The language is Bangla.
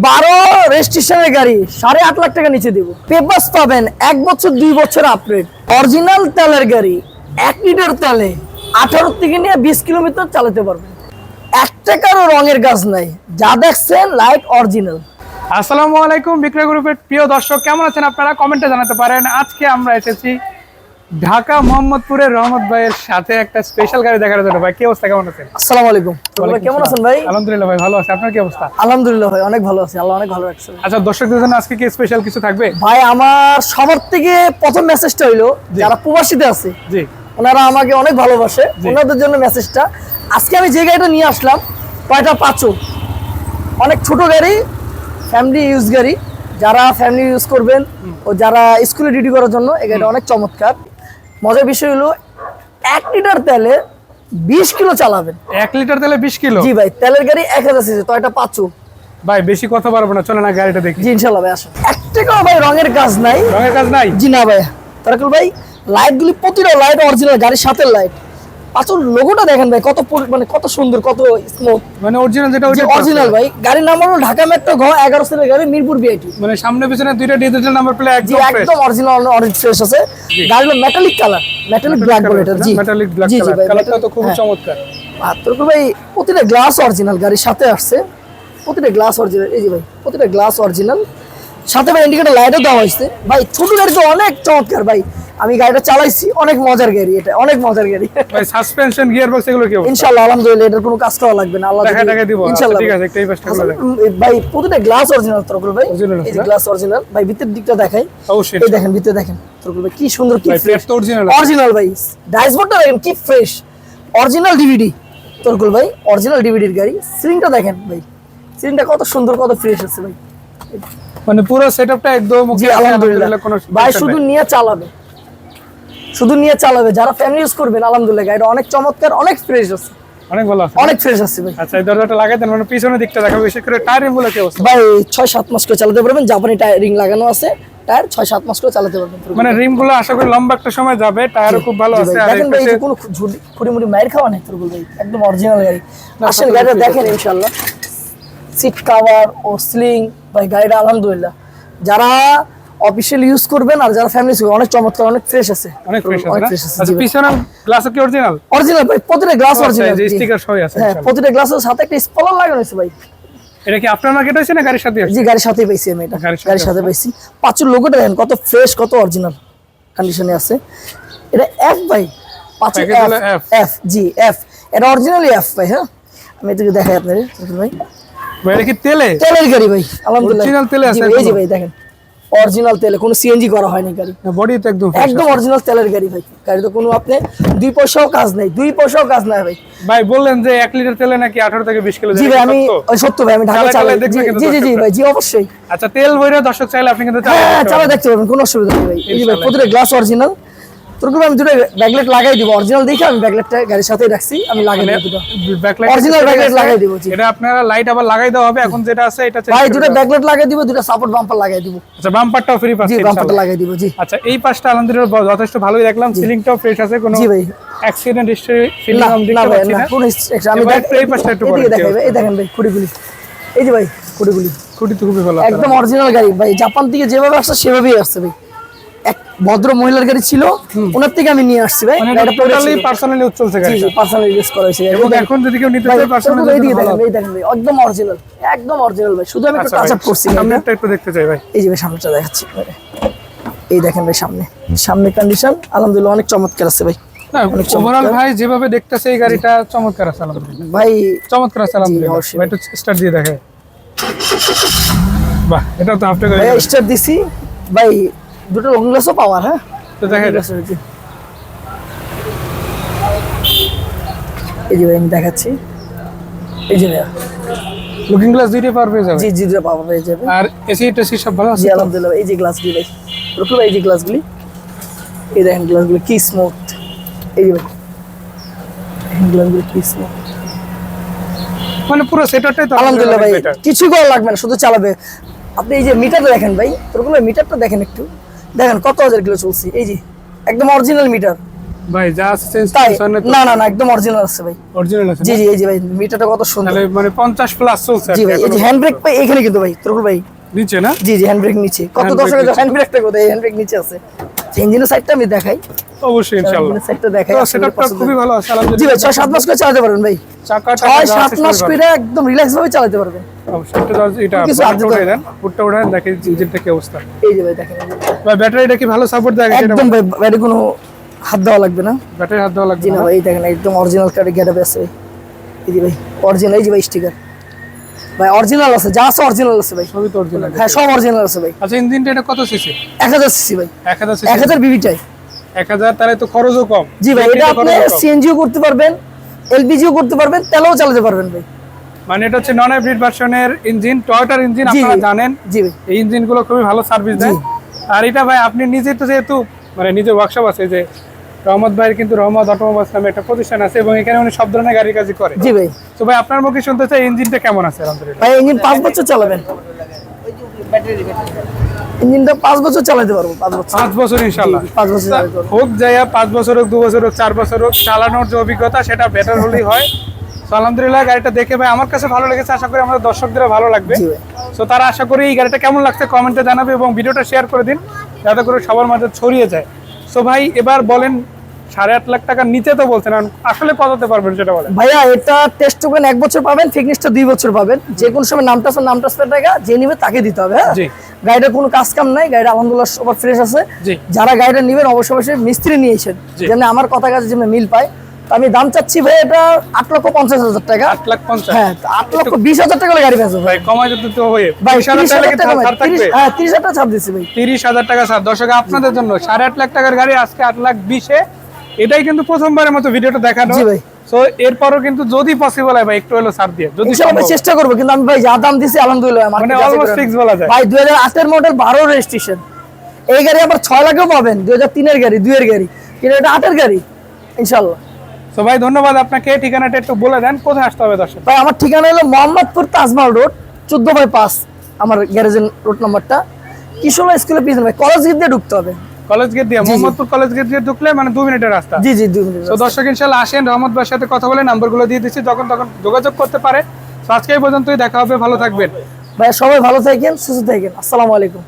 12 রেজিস্ট্রেশনের গাড়ি 8.5 লাখ টাকা নিচে দিব। পেপারস পাবেন 1 বছর 2 বছর আপডেট। অরিজিনাল তেলের গাড়ি 1 লিটার তেলে 18 থেকে নিয়ে 20 কিলোমিটার চালাতে পারবেন। 1 টাকারও রঙের কাজ নাই, যা দেখছেন লাইক অরিজিনাল। আসসালামু আলাইকুম বিক্রয় গ্রুপের প্রিয় দর্শক, কেমন আছেন আপনারা? কমেন্টে জানাতে পারেন। আজকে আমরা এসেছি ঢাকা মোহাম্মদপুরের রহমত ভাইয়ের সাথে একটা স্পেশাল গাড়ি দেখার জন্য। ভাই কি অবস্থা, কেমন আছেন? আসসালামু আলাইকুম ভাই, কেমন আছেন ভাই? আলহামদুলিল্লাহ ভাই, ভালো আছি। আপনার কি অবস্থা? আলহামদুলিল্লাহ ভাই, অনেক ভালো আছি, আল্লাহ অনেক ভালো রাখছে। আচ্ছা, দর্শকদের জন্য আজকে কি স্পেশাল কিছু থাকবে? ভাই আমার সবার থেকে প্রথম মেসেজটা হইলো যারা প্রবাসীতে আছে, জি, ওনারা আমাকে অনেক ভালোবাসে, ওনাদের জন্য মেসেজটা। আজকে আমি যে গাড়িটা নিয়ে আসলাম টয়োটা পাচো, অনেক ছোট গাড়ি, ফ্যামিলি ইউজ গাড়ি, যারা ফ্যামিলি ইউজ করবেন ও যারা স্কুলে ডিউটি করার জন্য এই গাড়িটা অনেক চমৎকার। মজার বিষয় হলো 1 লিটার তেলে 20 কিলো চালাবেন। 1 লিটার তেলে 20 কিলো? জি ভাই, তেলের গাড়ি 1000 সিসি টয়োটা পাচো। ভাই বেশি কথা পারবো না, চলে না গাড়িটা দেখি। জি ইনশাআল্লাহ ভাই, আসুন। 1 টাকাও ভাই রঙের কাজ নাই। রঙের কাজ নাই? জি না ভাই। তারকুল ভাই, লাইটগুলি প্রতিটা লাইট অরিজিনাল, গাড়ির সাথে লাইট। পাঁচুর লোগোটা দেখেন ভাই, কত মানে কত সুন্দর, কত স্মুথ, মানে অরিজিনাল যেটা ওইটা অরিজিনাল ভাই। গাড়ির নাম্বার হলো ঢাকা মেট্রো ঘ 11 সিরিয়াল গাড়ি, মিরপুর বিআইটি। মানে সামনে পিছনে দুইটা ডিজিটাল নাম্বার প্লেট জি একদম ফ্রেশ। একদম অরিজিনাল, অরেঞ্জ ফ্রেশ আছে। গাড়ির মেটালিক কালার, মেটালিক ব্ল্যাক বলে এটা। জি মেটালিক ব্ল্যাক জি জি কালার, ভাই, কালারটা তো খুব চমৎকার। আর তারকুল ভাই প্রতিটা গ্লাস অরিজিনাল, গাড়ির সাথে আসছে প্রতিটা গ্লাস অরিজিনাল। এই যে ভাই, প্রতিটা গ্লাস অরিজিনাল, সাথে ভাই ইন্ডিকেটর লাইটও দেওয়া হয়েছে। ভাই ছোট গাড়ি তো অনেক চমৎকার ভাই, আমি গাড়িটা চালাইছি, অনেক মজার গাড়ি, এটা অনেক মজার গাড়ি। ভাই সাসপেনশন গিয়ার বক্স এগুলো কি অবস্থা? ইনশাআল্লাহ আলহামদুলিল্লাহ, এটার কোনো কাজ করা লাগবে না, আল্লাহ দেখা দিব। ইনশাআল্লাহ। ঠিক আছে, একটা এই পাশটা খুলে দেন ভাই প্রতিটা গ্লাস অরিজিনাল তরকুল ভাই, Original এই যে আছে না? গ্লাস অরিজিনাল ভাই। ভিতরের দিকটা দেখাই, অবশ্যই। এই দেখেন ভিতরে দেখেন তরকুল ভাই, কি সুন্দর, কি ভাই প্লেট তো অরিজিনাল আছে। অরিজিনাল ভাই। ড্যাশবোর্ডটা দেখেন কি ফ্রেশ, অরিজিনাল ডিভিডি তরকুল ভাই, অরিজিনাল ডিভিডির গাড়ি। সিলিংটা দেখেন ভাই, সিলিংটা কত সুন্দর, কত ফ্রেশ আছে ভাই। মানে পুরো সেটআপটা একদম জি আলহামদুলিল্লাহ কোনো ভাই, শুধু নিয়ে চালাবে, শুধু নিয়ে চালাবে, যারা ফ্যামিলি ইউজ করবেন আলহামদুলিল্লাহ গাড়িটা অনেক চমৎকার, অনেক ফ্রেশ আছে, অনেক ভালো আছে, অনেক ফ্রেশ আছে ভাই। আচ্ছা এই দরজাটা লাগাই দেন, মানে পিছনের দিকটা দেখাবো, বিশেষ করে টায়ার রিমগুলো কি অবস্থা? ভাই 6-7 মাস করে চালাতে পারবেন, জাপানি টায়ার রিং লাগানো আছে, টায়ার 6-7 মাস করে চালাতে পারবেন। মানে রিমগুলো আশা করি লম্বা একটা সময় যাবে, টায়ারও খুব ভালো আছে। আর দেখেন ভাই, এই যে কোনো খুঁড়ি মাইর খাওয়া নেই তরকুল ভাই, একদম অরিজিনাল গাড়ি। আসেন গাড়িটা দেখেন ইনশাআল্লাহ, সিট কভার ও স্লিং ভাই, গাড়িটা আলহামদুলিল্লাহ যারা অফিশিয়াল ইউজ করবেন আর যারা ফ্যামিলি ইউজ করবেন অনেক চমৎকার, অনেক ফ্রেশ আছে, অনেক ফ্রেশ আছে। আছে। আচ্ছা পিছনের গ্লাসও কি অরিজিনাল? অরিজিনাল ভাই, প্রতিটা গ্লাস অরিজিনাল, যে স্টিকার সবই আছে হ্যাঁ, ইনশাআল্লাহ। প্রতিটা গ্লাসের সাথে একটা স্পয়লার লাগানো আছে ভাই। এটা কি আপনার মার্কেট হইছে না গাড়ির সাথে আছে? জি গাড়ির সাথেই পাইছি আমি, এটা গাড়ির সাথে পাইছি। পাঁচুর লোগোটা দেখেন কত ফ্রেশ, কত অরিজিনাল কন্ডিশনে আছে। এটা এফ ভাই, পাঁচুর প্যাকেজ হলো F। এফ জি এফ, এটা অরিজিনালি এফ ভাই। হ্যাঁ, আমি এদিকে দেখাই আপনাদের ভাই। ভাই এটা কি তেলে? তেলের গাড়ি ভাই আলহামদুলিল্লাহ, অরিজিনাল তেলে আছে। এই যে ভাই দেখেন, অরিজিনাল তেলে, কোনো সিএনজি করা হয়নি গাড়ি, বডি তো একদম একদম অরিজিনাল তেলের গাড়ি ভাই। গাড়ি তো কোনো আপনি 2 পয়সাও কাজ নাই, 2 পয়সাও কাজ নাই ভাই। ভাই বললেন যে 1 লিটার তেলে নাকি 18 থেকে 20 কিলো জি যায়? ভাই আমি ওই সত্য ভাই, আমি ঢাকা চালায় চালাই। দেখবে কিন্তু জি জি জি দর্শকরা। ভাই, জি অবশ্যই। আচ্ছা তেল ভরে দর্শক চাইলে আপনি কিন্তু হ্যাঁ চালা দেখতে পাবেন, কোনো অসুবিধা নেই ভাই। এই যে ভাই প্রতিটা গ্লাস অরিজিনাল। তোর আমি দুটো ব্যাকলাইট লাগাই দিব, অরিজিনাল দেখে আমি ব্যাকলাইটটা গাড়ির সাথেই রাখছি, আমি লাগাই দিব দুটো ব্যাকলাইট অরিজিনাল ব্যাকলাইট লাগাই দিব। জি এটা আপনারা লাইট আবার লাগাই দেওয়া হবে, এখন যেটা আছে এটা ভাই দুটো ব্যাকলাইট লাগাই দিব, দুটো সাপোর্ট বাম্পার লাগাই দিব। আচ্ছা বাম্পারটাও ফ্রি জি পাচ্ছেন বাম্পারটা ইনশাআল্লাহ। লাগাই দিব। জি আচ্ছা এই পাশটা আলহামদুলিল্লাহ যথেষ্ট ভালোই দেখলাম, সিলিংটাও ফ্রেশ আছে, কোনো জি ভাই অ্যাক্সিডেন্ট হিস্টরি ফিলিং না আমি না দেখতে ভাই পাচ্ছি না, না। কোনো আমি এবার এই পাশটা একটু এদিকে বড় দেখাই ভাই, এই দেখেন ভাই খুঁটিগুলি, এই যে ভাই খুঁটিগুলি খুঁটি তো খুবই ভালো একদম অরিজিনাল গাড়ি ভাই। জাপান থেকে যেভাবে আসছে সেভাবেই আসছে ভাই। এক ভদ্র মহিলার গাড়ি ছিল, ওনার থেকে আমি নিয়ে আসছি ভাই। মানে এটা টোটালি পার্সোনালি ইউজ চলছে জি গাড়িটা, পার্সোনালি ইউজ করা হয়েছে এবং এখন যদি কেউ নিতে ভাই। চায় পার্সোনালি এইদিকে দেখেন, এই দেখেন ভাই একদম অরিজিনাল, একদম অরিজিনাল ভাই। শুধু আমি একটু টাচ আপ করছি গাড়িটা। সামনেরটা একটু দেখতে চাই ভাই। এই যে ভাই সামনেটা দেখাচ্ছি, এই দেখেন ভাই সামনে কন্ডিশন আলহামদুলিল্লাহ অনেক চমৎকার আছে ভাই। না ওভারঅল ভাই যেভাবে দেখতেছে এই গাড়িটা চমৎকার আছে আলহামদুলিল্লাহ, ভাই চমৎকার আছে আলহামদুলিল্লাহ। অবশ্যই। ভাই একটু স্টার্ট দিয়ে দেখে, বাহ এটা তো হাফ টাকা ভাই স্টার দিছি ভাই, দুটো লং গ্লাসও পাওয়ার। হ্যাঁ তো দেখে এই যে ভাই আমি দেখাচ্ছি, এই যে ভাইয়া লুকিং গ্লাস দুইটা পার পেয়ে যাবে। জি জি দুটো পাওয়ার হয়ে যাবে। আর এসি টেসি সব ভালো আছে জি তো? আলহামদুলিল্লাহ। এই যে গ্লাসগুলি ভাই, রুকু ভাই এই যে গ্লাসগুলি, এই দেখেন গ্লাসগুলি কি স্মুথ। এই যে ভাই গ্লাসগুলি কি স্মুথ, মানে পুরো সেটআপটাই তো আলহামদুলিল্লাহ ভাই better। কিছু করা লাগবে না, শুধু চালাবে। আপনি এই যে মিটারটা দেখেন ভাই, রুকু ভাই মিটারটা দেখেন একটু, দেখেন কত হাজার কিলো চলছে। এই যে একদম অরিজিনাল মিটার, ভাই যা আছে চেঞ্জ তাই করছেন না তো? না না না একদম অরিজিনাল আছে ভাই। অরিজিনাল আছে জি না? জি এই যে ভাই মিটারটা কত সুন্দর। তাহলে মানে 50 প্লাস চলছে আর জি কি ভাই এই যে এখনো। হ্যান্ড ব্রেক ভাই এখানে কিন্তু ভাই তরুল ভাই। নিচে না? জি জি হ্যান্ড ব্রেক নিচে কত Hand দর্শক brake হ্যান্ড ব্রেকটা কোথায়, হ্যান্ড ব্রেক নিচে আছে। ইঞ্জিনের সাইডটা আমি দেখাই, অবশ্যই ইনশাআল্লাহ। ইঞ্জিনের সাইডটা দেখাই। তো আসলে সেটআপটা পছন্দ। খুবই ভালো আছে জি ভাই আলহামদুলিল্লাহ। 6-7 মাস করে চালাতে পারবেন ভাই। চাকাটা 6-7 মাস করে একদম রিল্যাক্স ভাবে চালাতে পারবেন। অবশ্যই এটা কিছু বুটটা আদ্রতা উঠাই হবে দেন, বুটটা উঠাই দেন, দেখি ইঞ্জিনটা কি অবস্থা। এই যে ভাই দেখেন ভাই ব্যাটারিটা কি ভালো সাপোর্ট দেয় সেটা একদম ভাই বাইরে কোনো হাত দেওয়া লাগবে না। ব্যাটারি হাত দেওয়া লাগবে জি না? না ভাই এই দেখেন একদম অরিজিনাল কার্ডে গেটআপ আছে ভাই। এই যে ভাই অরিজিনাল, এই যে ভাই স্টিকার ভাই অরিজিনাল আছে, যা আছে অরিজিনাল আছে ভাই। সবই তো অরিজিনাল। হ্যাঁ সব অরিজিনাল আছে ভাই। আচ্ছা ইঞ্জিনটা এটা কত সিসি? 1000 সিসি ভাই, 1000 সিসি। 1000 বিবিটাই। 1000 তাহলে তো খরচও কম। জি ভাই এটা আপনি খরচও কম। সিএনজিও করতে পারবেন, এলপিজিও করতে পারবেন, তেলও চালাতে পারবেন ভাই। মানে এটা হচ্ছে নন হাইব্রিড ভার্সনের ইঞ্জিন, টয়োটার ইঞ্জিন, জি আপনারা ভাই। জানেন জি ভাই এই ইঞ্জিনগুলো খুবই ভালো সার্ভিস দেয়। আর এটা ভাই আপনি নিজে তো যেহেতু মানে নিজের ওয়ার্কশপ আছে, যে রহমত ভাইয়ের কিন্তু রহমত অটোমোবাইলস নামে একটা প্রতিষ্ঠান আছে এবং এখানে উনি সব ধরনের গাড়ির কাজই করে। জি ভাই। তো ভাই আপনার মুখে শুনতে চাই ইঞ্জিনটা কেমন আছে আলহামদুলিল্লাহ? ভাই ইঞ্জিন 5 বছর চালাবেন, ইঞ্জিনটা 5 বছর চালাতে পারবো। 5 বছর 5 বছর ইনশাআল্লাহ। 5 বছর চালাতে পারবো। হোক যাইয়া 5 বছর হোক, 2 বছর হোক, 4 বছর হোক, চালানোর যে অভিজ্ঞতা সেটা বেটার হলেই হয়। তো আলহামদুলিল্লাহ গাড়িটা দেখে ভাই আমার কাছে ভালো লেগেছে, আশা করি আমাদের দর্শকদেরও ভালো লাগবে। জি ভাই। তো তারা আশা করি এই গাড়িটা কেমন লাগছে কমেন্টে জানাবে এবং ভিডিওটা শেয়ার করে দিন যাতে করে সবার মাঝে ছড়িয়ে যায়। তো ভাই এবার বলেন 8.5 লাখ টাকার নিচে তো বলছেন, আসলে কততে পারবেন সেটা বলেন। ভাইয়া এটা টেস্ট টোকেন 1 বছর পাবেন, ফিটনেসটা 2 বছর পাবেন। যে কোনো সময় নাম ট্রান্সফার টাকা যে নিবে তাকে দিতে হবে। হ্যাঁ জি। গাড়িটার কোনো কাজ কাম নাই, গাড়িটা আলহামদুলিল্লাহ সবার ফ্রেশ আছে। জি। যারা গাড়িটা নেবেন অবশ্যই অবশ্যই মিস্ত্রি নিয়েছেন, জি। যেন আমার কথা কাজে যেন মিল পায়। তো আমি দাম চাচ্ছি ভাই এটা 8,50,000 টাকা। 8,50,000। হ্যাঁ 8,20,000 টাকা গাড়ি পেয়েছে ভাই। ভাই কমাই দিতে তো হয়ে ভাই 30,000 টাকা কি 30,000 ছাড় থাকবে? হ্যাঁ 30,000 টাকা ছাড় দিচ্ছি ভাই। 30,000 টাকা স্যার দর্শক আপনাদের জন্য 8.5 লাখ টাকার গাড়ি আজকে 8,20,000। এটাই কিন্তু প্রথমবারের মতো ভিডিওটা দেখানো। জি ভাই। সো এরপরও কিন্তু যদি পসিবল হয় ভাই একটু হলো ছাড় দিয়ে, যদি ইনশাআল্লাহ সম্ভব। চেষ্টা করবো, কিন্তু আমি ভাই যা দাম দিছি আলহামদুলিল্লাহ মানে market যাচাই অলমোস্ট করে ফিক্স নেন। বলা যায়। ভাই 2008 এর মডেল 12 রেজিস্ট্রেশন, এই গাড়ি আবার 6 লাখেও পাবেন। 2003 এর গাড়ি, 2 এর গাড়ি, কিন্তু এটা 8 এর গাড়ি ইনশাআল্লাহ। তো ভাই ধন্যবাদ আপনাকে, ঠিকানাটা একটু বলে দেন কোথায় আসতে হবে দর্শক। ভাই আমার ঠিকানা হলো মোহাম্মদপুর তাজমহল রোড 14/5, আমার গ্যারেজের রোড নাম্বারটা। কিশোর স্কুলের পিছনে ভাই, কলেজ গেট দিয়ে ঢুকতে হবে। কলেজ গেট দিয়ে, মোহাম্মদপুর কলেজ গেট দিয়ে ঢুকলে মানে 2 মিনিটের রাস্তা। জি জি 2 মিনিট। তো দর্শক ইনশাআল্লাহ আসেন, রহমত ভাইয়ের সাথে কথা বলে নাম্বারগুলো দিয়ে দিচ্ছি, তখন যোগাযোগ করতে পারে। তো আজকে এই পর্যন্তই, দেখা হবে, ভালো থাকবেন। ভাই সবাই ভালো থাকেন, সুস্থ থাকেন। আসসালামু আলাইকুম।